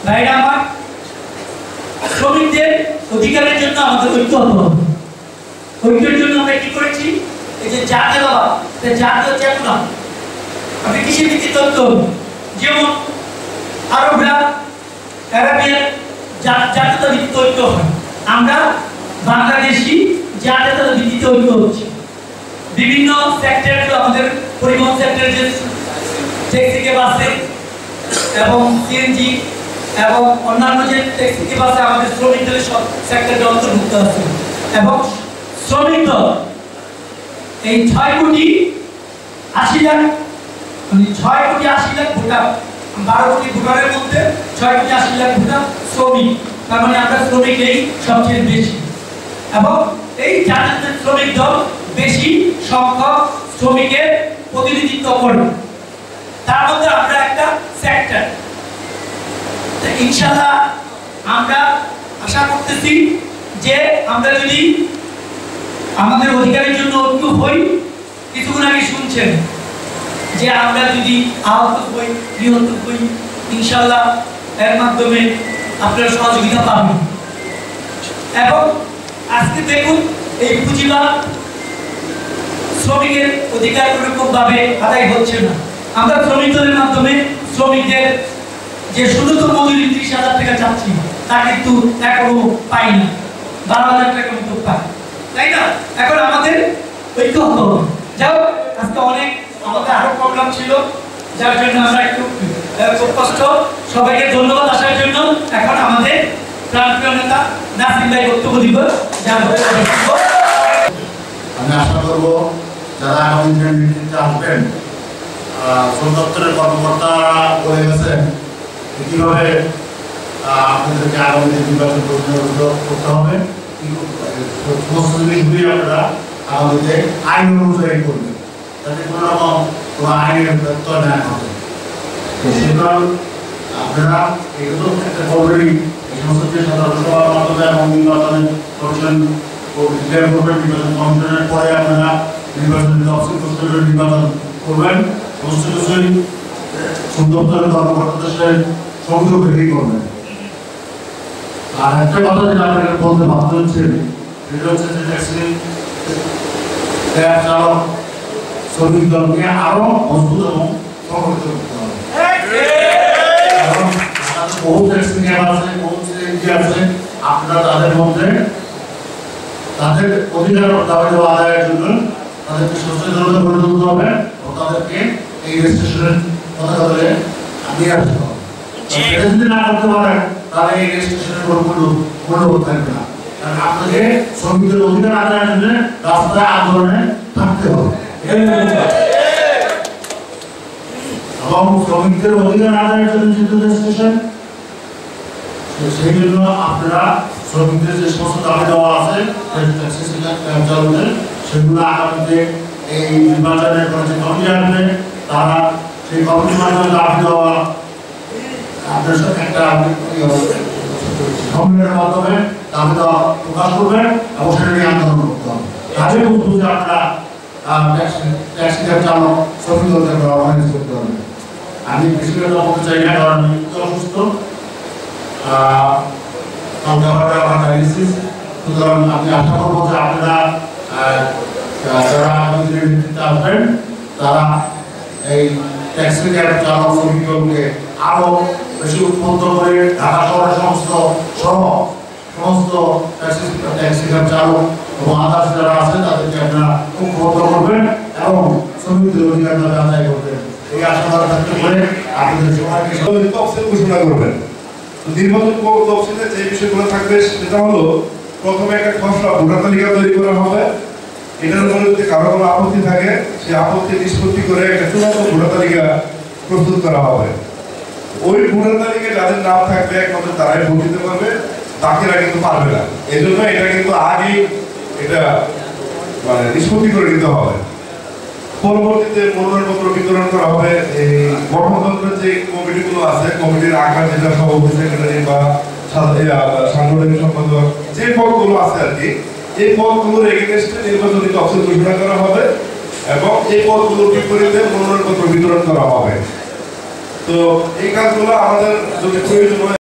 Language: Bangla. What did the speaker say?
ভাইরা আমার, শ্রমিকদের অধিকারের জন্য আমাদের ঐক্য হতে হবে। ঐক্যের জন্য আমরা কি করেছি, এই যে জাতীয়তাবাদ, জাতীয় চেতনা, আপনি কৃষি ভিত্তিক তত্ত্ব, যেমন আরবরা আরবিয়ান জাতীয়তা ভিত্তিক ঐক্য হয়, আমরা বাংলাদেশি জাতীয়তা ভিত্তিক ঐক্য হচ্ছে। বিভিন্ন সেক্টরগুলো আমাদের পরিবহন সেক্টরে যে ট্যাক্সি বাসে এবং সিএনজি এবং অন্যান্য যে ট্যাক্সি বাসে আমাদের শ্রমিকদের সব সেক্টরে অন্তর্ভুক্ত আছে। এবং শ্রমিক দল এই 6,80,00,000 মানে 6,80,00,000 ভোটার, 12 কোটি ভোটারের মধ্যে 6,80,00,000 ভোটার শ্রমিক, তার মানে আমরা শ্রমিকই সবচেয়ে বেশি। এবং এই জাতীয় শ্রমিক দল বেশি সংখ্যক শ্রমিকের প্রতিনিধিত্ব করে, তার মধ্যে আমরা একটা সেক্টর। ইনশাআল্লাহ আমরা আশা করতেছি যে আমরা যদি আমাদের অধিকারের জন্য ঐক্য হই, কিছুক্ষণ আগে শুনছেন যে আমরা যদি আহত হই, নিহত হই, ইনশাআল্লাহ এর মাধ্যমে আপনারা সহযোগিতা পাবেন। এবং আজকে দেখুন এই পুঁজিবাদ শ্রমিকের অধিকার কোনোরকমভাবে আদায় হচ্ছে না। আমরা শ্রমিক দলের মাধ্যমে শ্রমিকদের যে ন্যূনতম মজুরি 30,000 টাকা চাচ্ছি, তা কিন্তু এখনো পাই না, 12,000 টাকার মতো পাই, তাই না? এখন আমাদের ঐক্য হতে হবে। যাও, আজকে অনেক আমাদের আরো প্রোগ্রাম ছিল, যার জন্য আমরা একটু খুব কষ্ট। সবাইকে ধন্যবাদ আসার জন্য। এখন আমাদের প্রাণপ্রিয় নেতা নাসিম ভাই বক্তব্য দিব। আমি আশা করব যারা আগামী দিনের নেতৃত্বে আসবেন, শ্রম দপ্তরের কর্মকর্তারা বলে গেছেন কিভাবে আপনাদেরকে আগামী দিন নির্বাচন প্রতিনিধিত্ব করতে হবে, সমস্ত জিনিসগুলি আপনারা আগামীতে আইন অনুযায়ী করবেন, যাতে কোনো রকম কোনো আইনের ব্যত্যয় না হবে। সুতরাং আপনারা এগুলো একটা অলরেডি এই সমস্ত যে সাধারণ সভার মাধ্যমে এবং নির্বাচনের কমিশন ডিক্লেয়ার করবেন, নির্বাচন কমিশনের পরে আপনারা নির্বাচনের তফসিল প্রস্তুতের নির্বাচন করবেন, সমস্ত কিছুই সুন্দর কর্মকর্তাদের সাথে সংযোগ রেখেই করবেন। আর একটা কথা যেটা আপনাকে বলতে বাধ্য হচ্ছে, সেটা হচ্ছে যে ট্যাক্সি ক্যাব চালক শ্রমিক দলকে আরো মজবুত এবং সংগঠিত করতে হবে। কারণ বহু ট্যাক্সি ক্যাব আছে, বহু সিএনজি আছে, আপনারা তাদের মধ্যে তাদের অধিকার দাবি দেওয়া আদায়ের জন্য তাদেরকে সচেতনতা গড়ে তুলতে হবে এবং তাদেরকে এই রেজিস্ট্রেশনের কথা বলে নিয়ে আসতে হবে। সেটা যদি না করতে পারেন তাহলে এই রেজিস্ট্রেশনের কোনো মূল্যবোধ থাকবে না। কারণ আপনাকে শ্রমিকদের অধিকার আদায়ের জন্য রাস্তায় আন্দোলনে থাকতে হবে এবং শ্রমিকদের অধিকার আদায়ের জন্য যেহেতু রেজিস্ট্রেশন, সেই জন্য আপনারা শ্রমিকদের যে সমস্ত দাবি দেওয়া আছে সেগুলো আগামীতে এই নির্বাচনের যে কমিটি আসবে তারা সেই কমিটির মাধ্যমে দাবি দেওয়া আপনার সাথে একটা সম্মেলনের মাধ্যমে দাবি দেওয়া প্রকাশ করবেন এবং সেটা নিয়ে আন্দোলন করতে হবে। তাহলে বুঝবো যে আপনারা ট্যাক্সি ক্যাব চালক শ্রমিক দলকে অর্গানাইজ করতে হবে। আমি বেশি করে বলতে চাই না, কারণ আমি একটু অসুস্থ, সুতরাং আমি আশা করবো যে আপনারা যারা আগামী দিনের নেতৃত্বে আসবেন তারা এই ট্যাক্সি ক্যাব চালক শ্রমিককে আরো বেশি উদ্বুদ্ধ করে ঢাকা শহরের সমস্ত ট্যাক্সি ক্যাব চালক এবং আদার্স যারা আছে তাদেরকে আপনারা ঐক্যবদ্ধ করবেন এবং শ্রমিকদের অধিকার আদায় করবেন। এই আশাবাদ থাকতে পারে আপনাদের সবাইকে তফসিল ঘোষণা করবেন। নির্বাচন তফসিলে যে বিষয়গুলো থাকবে সেটা হলো, প্রথমে একটা খসড়া ভোটার তালিকা তৈরি করা হবে। এটার উপরে যদি কারো কোনো আপত্তি থাকে সেই আপত্তি নিষ্পত্তি করে একটা চূড়ান্ত ভোটার তালিকা প্রস্তুত করা হবে। ওই ভোটার তালিকায় যাদের নাম থাকবে একমাত্র তারাই ভোট দিতে পারবে, বাকিরা কিন্তু পারবে না। এই জন্য এটা কিন্তু আগেই এটা মানে নিষ্পত্তি করে নিতে হবে। পরবর্তীতে মনোনয়নপত্র বিতরণ করা হবে। এই গঠনতন্ত্রের যে কমিটিগুলো আছে, কমিটির আকার যেটা সভাপতি, সেক্রেটারি বা সাংগঠনিক সম্পাদক, যে পদগুলো আছে আর কি, এই পদগুলোর এগেইনস্টে নির্বাচনী তফসিল ঘোষণা করা হবে এবং এই পদগুলোর বিপরীতে মনোনয়নপত্র বিতরণ করা হবে। তো এই কাজগুলো আমাদের যদি প্রয়োজন হয়